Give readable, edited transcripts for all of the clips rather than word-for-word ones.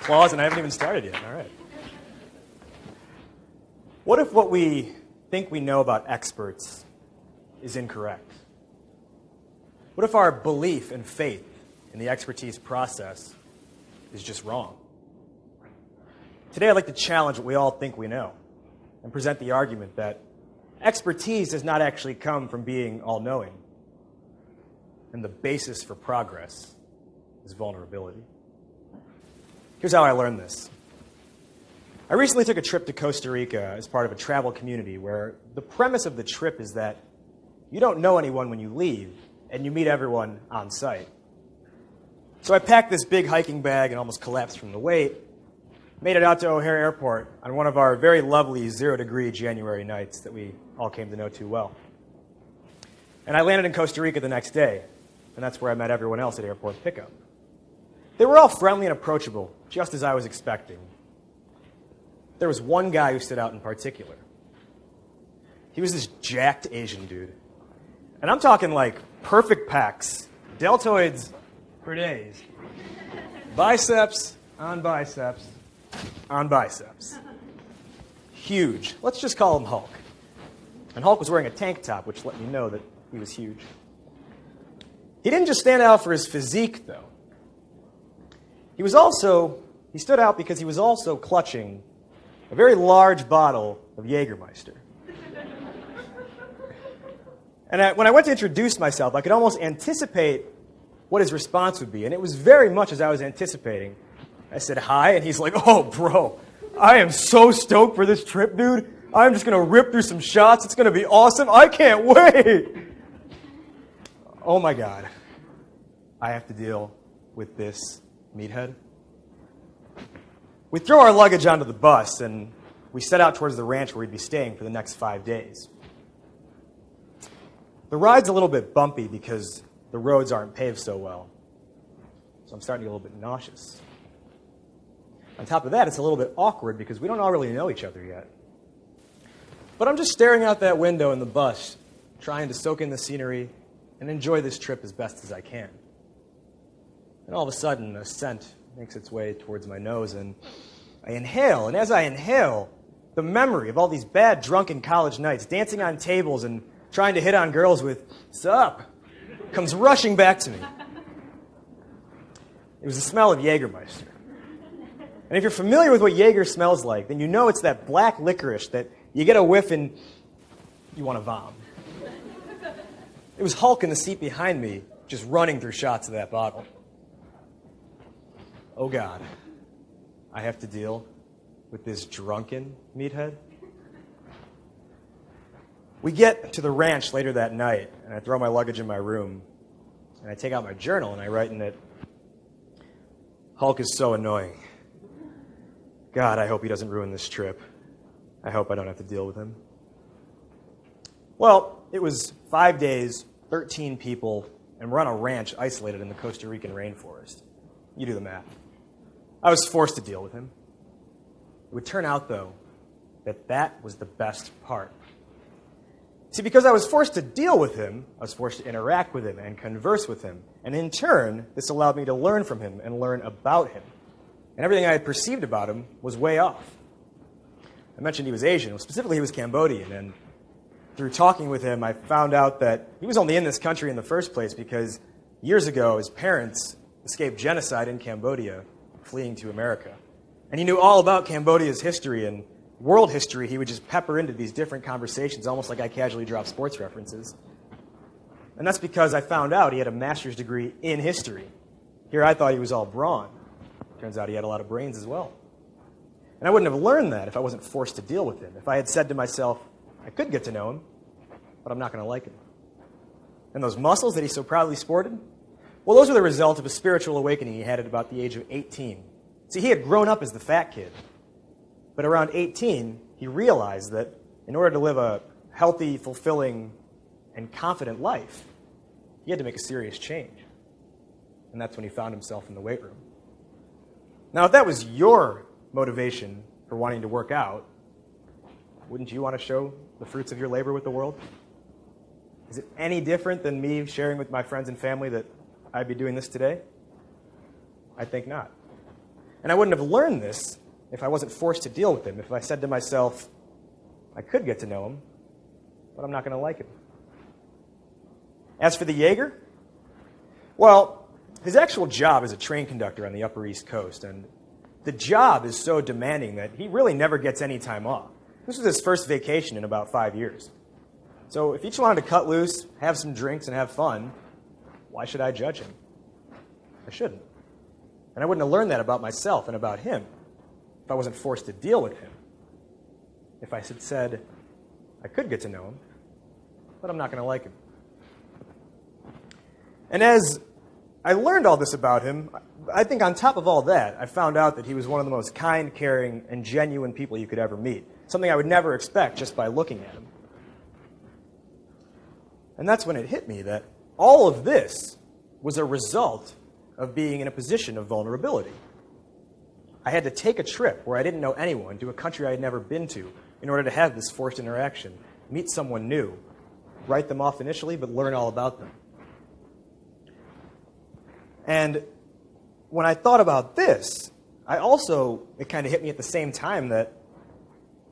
applause and I haven't even started yet. All right. What if what we think we know about experts is incorrect? What if our belief and faith in the expertise process is just wrong? Today I'd like to challenge what we all think we know and present the argument that expertise does not actually come from being all-knowing, and the basis for progress is vulnerability. Here's how I learned this. I recently took a trip to Costa Rica as part of a travel community where the premise of the trip is that you don't know anyone when you leave, and you meet everyone on site. So I packed this big hiking bag and almost collapsed from the weight, made it out to O'Hare Airport on one of our very lovely 0-degree January nights that we all came to know too well. And I landed in Costa Rica the next day, and that's where I met everyone else at airport pickup. They were all friendly and approachable, just as I was expecting. There was one guy who stood out in particular. He was this jacked Asian dude. And I'm talking like perfect pecs, deltoids for days. Biceps on biceps on biceps. Huge. Let's just call him Hulk. And Hulk was wearing a tank top, which let me know that he was huge. He didn't just stand out for his physique, though. He stood out because he was also clutching a very large bottle of Jägermeister. And when I went to introduce myself, I could almost anticipate what his response would be, and it was very much as I was anticipating. I said, hi, and he's like, oh, bro, I am so stoked for this trip, dude. I'm just going to rip through some shots. It's going to be awesome. I can't wait. Oh, my God. I have to deal with this meathead. We throw our luggage onto the bus, and we set out towards the ranch where we'd be staying for the next 5 days. The ride's a little bit bumpy because the roads aren't paved so well, so I'm starting to get a little bit nauseous. On top of that, it's a little bit awkward because we don't all really know each other yet. But I'm just staring out that window in the bus, trying to soak in the scenery and enjoy this trip as best as I can. And all of a sudden, a scent makes its way towards my nose, and I inhale. And as I inhale, the memory of all these bad drunken college nights, dancing on tables and trying to hit on girls with, "Sup?" comes rushing back to me. It was the smell of Jägermeister. And if you're familiar with what Jaeger smells like, then you know it's that black licorice that you get a whiff and you want to vom. It was Hulk in the seat behind me, just running through shots of that bottle. Oh, God. I have to deal with this drunken meathead? We get to the ranch later that night, and I throw my luggage in my room, and I take out my journal, and I write in it, Hulk is so annoying. God, I hope he doesn't ruin this trip. I hope I don't have to deal with him. Well, it was 5 days, 13 people, and we're on a ranch isolated in the Costa Rican rainforest. You do the math. I was forced to deal with him. It would turn out, though, that was the best part. See, because I was forced to deal with him, I was forced to interact with him and converse with him. And in turn, this allowed me to learn from him and learn about him. And everything I had perceived about him was way off. I mentioned he was Asian. Well, specifically, he was Cambodian. And through talking with him, I found out that he was only in this country in the first place because years ago, his parents escaped genocide in Cambodia, fleeing to America. And he knew all about Cambodia's history and world history. He would just pepper into these different conversations, almost like I casually drop sports references. And that's because I found out he had a master's degree in history. Here I thought he was all brawn. Turns out he had a lot of brains as well. And I wouldn't have learned that if I wasn't forced to deal with him. If I had said to myself, I could get to know him, but I'm not going to like him. And those muscles that he so proudly sported? Well, those were the result of a spiritual awakening he had at about the age of 18. See, he had grown up as the fat kid. But around 18, he realized that in order to live a healthy, fulfilling, and confident life, he had to make a serious change. And that's when he found himself in the weight room. Now, if that was your motivation for wanting to work out, wouldn't you want to show the fruits of your labor with the world? Is it any different than me sharing with my friends and family that I'd be doing this today? I think not. And I wouldn't have learned this if I wasn't forced to deal with him, if I said to myself, I could get to know him, but I'm not going to like him. As for the Jaeger, well, his actual job is a train conductor on the Upper East Coast, and the job is so demanding that he really never gets any time off. This was his first vacation in about 5 years. So if he just wanted to cut loose, have some drinks, and have fun, why should I judge him? I shouldn't. And I wouldn't have learned that about myself and about him if I wasn't forced to deal with him. If I had said, I could get to know him, but I'm not going to like him. And as I learned all this about him, I think on top of all that, I found out that he was one of the most kind, caring, and genuine people you could ever meet. Something I would never expect just by looking at him. And that's when it hit me that all of this was a result of being in a position of vulnerability. I had to take a trip where I didn't know anyone to a country I had never been to in order to have this forced interaction, meet someone new, write them off initially, but learn all about them. And when I thought about this, it kind of hit me at the same time that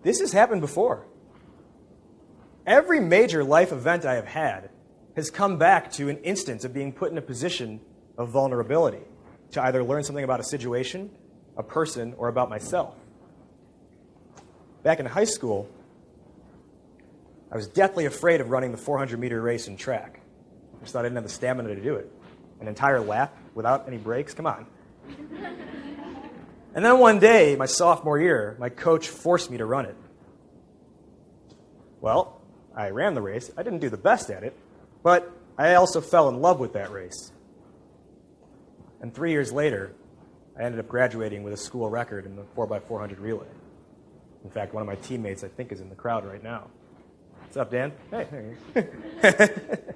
this has happened before. Every major life event I have had has come back to an instance of being put in a position of vulnerability to either learn something about a situation, a person, or about myself. Back in high school, I was deathly afraid of running the 400-meter race in track. I just thought I didn't have the stamina to do it. An entire lap without any breaks? Come on. And then one day, my sophomore year, my coach forced me to run it. Well, I ran the race. I didn't do the best at it, but I also fell in love with that race. And 3 years later, I ended up graduating with a school record in the 4x400 relay. In fact, one of my teammates, I think, is in the crowd right now. What's up, Dan? Hey, there.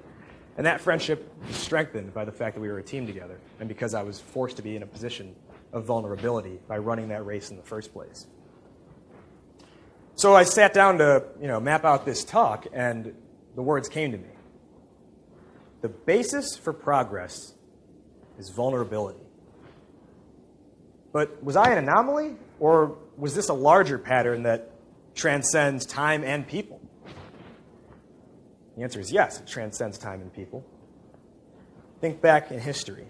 And that friendship was strengthened by the fact that we were a team together and because I was forced to be in a position of vulnerability by running that race in the first place. So I sat down to, map out this talk, and the words came to me. The basis for progress is vulnerability. But was I an anomaly, or was this a larger pattern that transcends time and people? The answer is yes, it transcends time and people. Think back in history.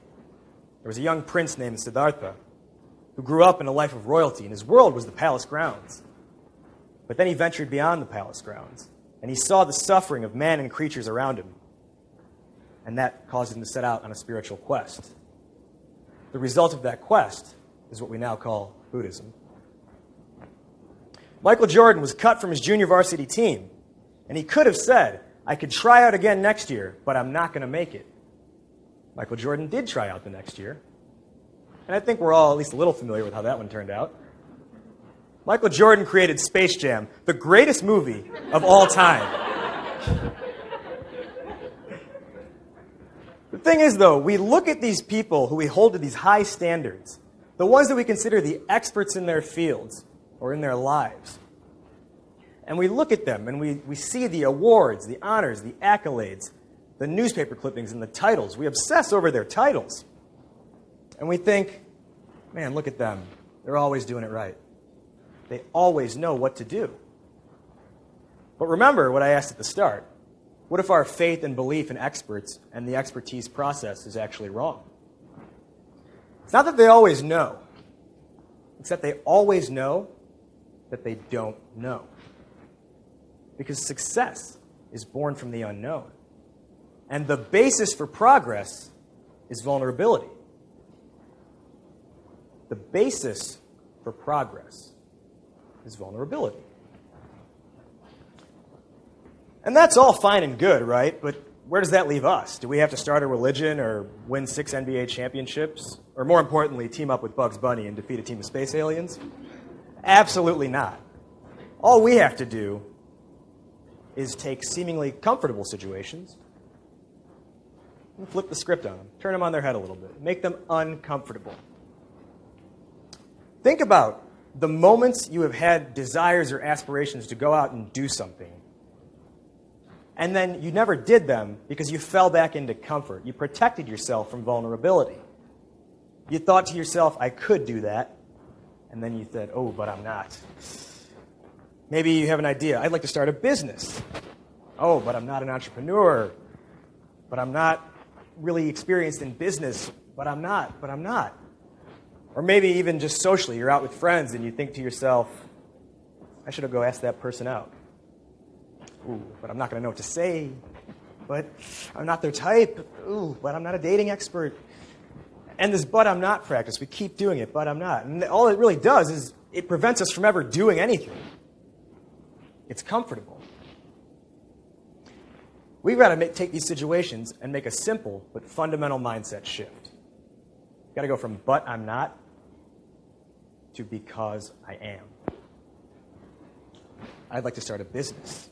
There was a young prince named Siddhartha who grew up in a life of royalty, and his world was the palace grounds. But then he ventured beyond the palace grounds, and he saw the suffering of man and creatures around him, and that caused him to set out on a spiritual quest. The result of that quest is what we now call Buddhism. Michael Jordan was cut from his junior varsity team, and he could have said, I could try out again next year, but I'm not going to make it. Michael Jordan did try out the next year, and I think we're all at least a little familiar with how that one turned out. Michael Jordan created Space Jam, the greatest movie of all time. The thing is, though, we look at these people who we hold to these high standards, the ones that we consider the experts in their fields or in their lives, and we look at them and we see the awards, the honors, the accolades, the newspaper clippings, and the titles. We obsess over their titles. And we think, man, look at them. They're always doing it right. They always know what to do. But remember what I asked at the start. What if our faith and belief in experts and the expertise process is actually wrong? It's not that they always know. It's that they always know that they don't know. Because success is born from the unknown. And the basis for progress is vulnerability. The basis for progress is vulnerability. And that's all fine and good, right? But where does that leave us? Do we have to start a religion or win 6 NBA championships? Or more importantly, team up with Bugs Bunny and defeat a team of space aliens? Absolutely not. All we have to do is take seemingly comfortable situations and flip the script on them, turn them on their head a little bit, make them uncomfortable. Think about the moments you have had desires or aspirations to go out and do something, and then you never did them because you fell back into comfort. You protected yourself from vulnerability. You thought to yourself, I could do that, And then you said, oh, but I'm not. Maybe you have an idea. I'd like to start a business. Oh, but I'm not an entrepreneur. But I'm not really experienced in business. But I'm not. Or maybe even just socially, you're out with friends and you think to yourself, I should go ask that person out. Ooh, but I'm not going to know what to say. But I'm not their type. Ooh, but I'm not a dating expert. And this but I'm not practice, we keep doing it, but I'm not. And all it really does is it prevents us from ever doing anything. It's comfortable. We've got to take these situations and make a simple but fundamental mindset shift. We've got to go from but I'm not to because I am. I'd like to start a business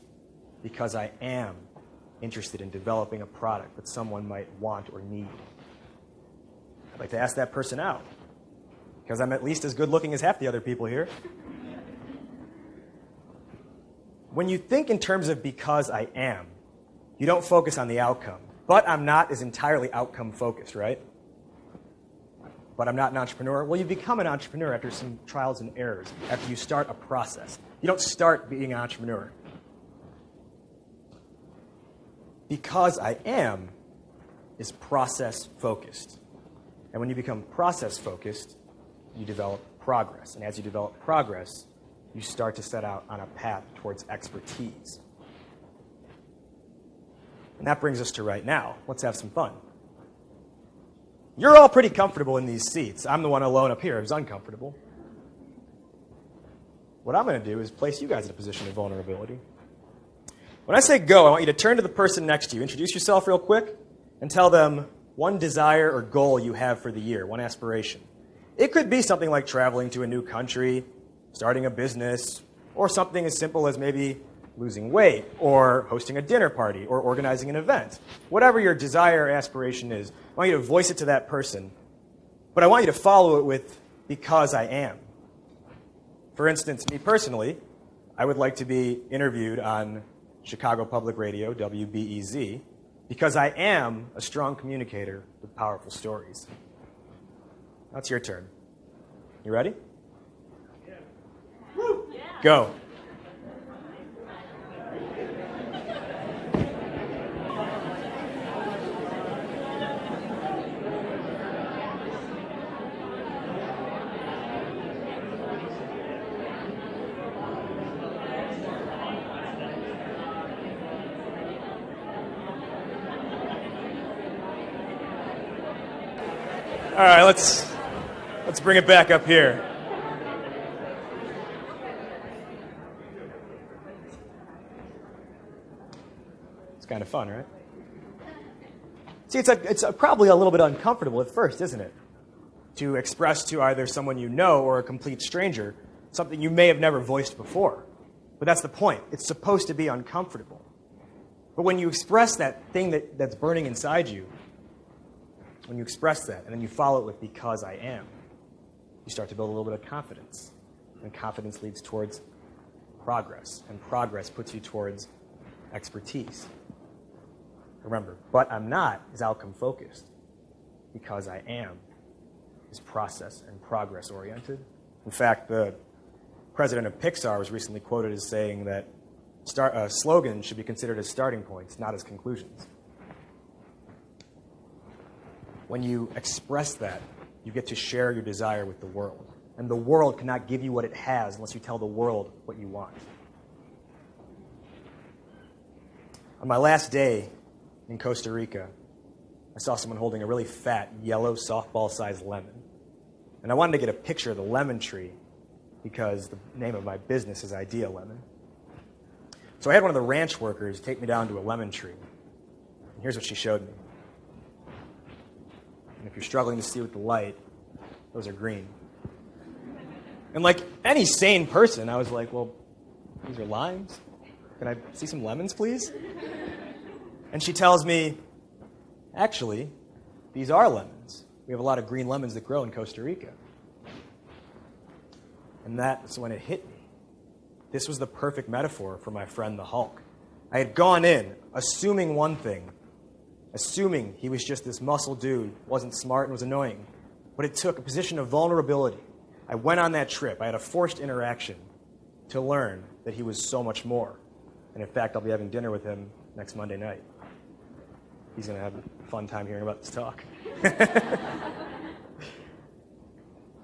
because I am interested in developing a product that someone might want or need. I'd like to ask that person out because I'm at least as good looking as half the other people here. When you think in terms of because I am, you don't focus on the outcome. But I'm not is entirely outcome focused, right? But I'm not an entrepreneur. Well, you become an entrepreneur after some trials and errors, after you start a process. You don't start being an entrepreneur. Because I am is process focused. And when you become process focused, you develop progress. And as you develop progress, you start to set out on a path towards expertise. And that brings us to right now. Let's have some fun. You're all pretty comfortable in these seats. I'm the one alone up here who's uncomfortable. What I'm going to do is place you guys in a position of vulnerability. When I say go, I want you to turn to the person next to you, introduce yourself real quick, and tell them one desire or goal you have for the year, one aspiration. It could be something like traveling to a new country, starting a business, or something as simple as maybe losing weight, or hosting a dinner party, or organizing an event. Whatever your desire or aspiration is, I want you to voice it to that person, but I want you to follow it with, because I am. For instance, me personally, I would like to be interviewed on Chicago Public Radio, WBEZ, because I am a strong communicator with powerful stories. That's your turn. You ready? Yeah. Woo! Yeah. Go. All right, let's bring it back up here. It's kind of fun, right? See, it's probably a little bit uncomfortable at first, isn't it? To express to either someone you know or a complete stranger something you may have never voiced before. But that's the point. It's supposed to be uncomfortable. But when you express that thing that's burning inside you, when you express that, and then you follow it with because I am, you start to build a little bit of confidence. And confidence leads towards progress. And progress puts you towards expertise. Remember, but I'm not is outcome focused. Because I am is process and progress oriented. In fact, the president of Pixar was recently quoted as saying that slogans should be considered as starting points, not as conclusions. When you express that, you get to share your desire with the world. And the world cannot give you what it has unless you tell the world what you want. On my last day in Costa Rica, I saw someone holding a really fat, yellow, softball-sized lemon. And I wanted to get a picture of the lemon tree because the name of my business is Idea Lemon. So I had one of the ranch workers take me down to a lemon tree. And here's what she showed me. And if you're struggling to see with the light, those are green. And like any sane person, I was like, well, these are limes. Can I see some lemons, please? And she tells me, actually, these are lemons. We have a lot of green lemons that grow in Costa Rica. And that's when it hit me. This was the perfect metaphor for my friend the Hulk. I had gone in assuming one thing, assuming he was just this muscle dude, wasn't smart and was annoying. But it took a position of vulnerability, I went on that trip. I had a forced interaction to learn that he was so much more. And in fact, I'll be having dinner with him next Monday night. He's going to have a fun time hearing about this talk.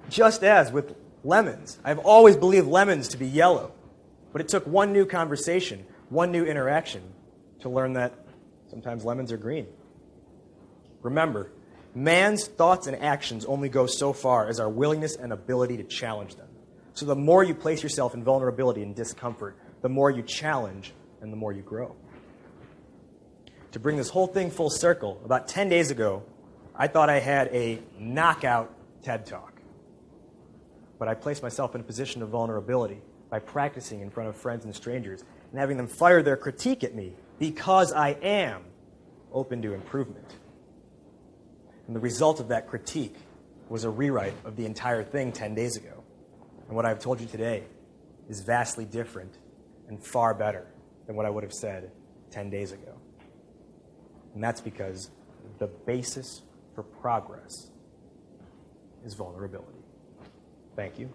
Just as with lemons, I've always believed lemons to be yellow. But it took one new conversation, one new interaction, to learn that sometimes lemons are green. Remember, man's thoughts and actions only go so far as our willingness and ability to challenge them. So the more you place yourself in vulnerability and discomfort, the more you challenge and the more you grow. To bring this whole thing full circle, about 10 days ago, I thought I had a knockout TED Talk. But I placed myself in a position of vulnerability by practicing in front of friends and strangers and having them fire their critique at me because I am open to improvement. And the result of that critique was a rewrite of the entire thing 10 days ago. And what I've told you today is vastly different and far better than what I would have said 10 days ago. And that's because the basis for progress is vulnerability. Thank you.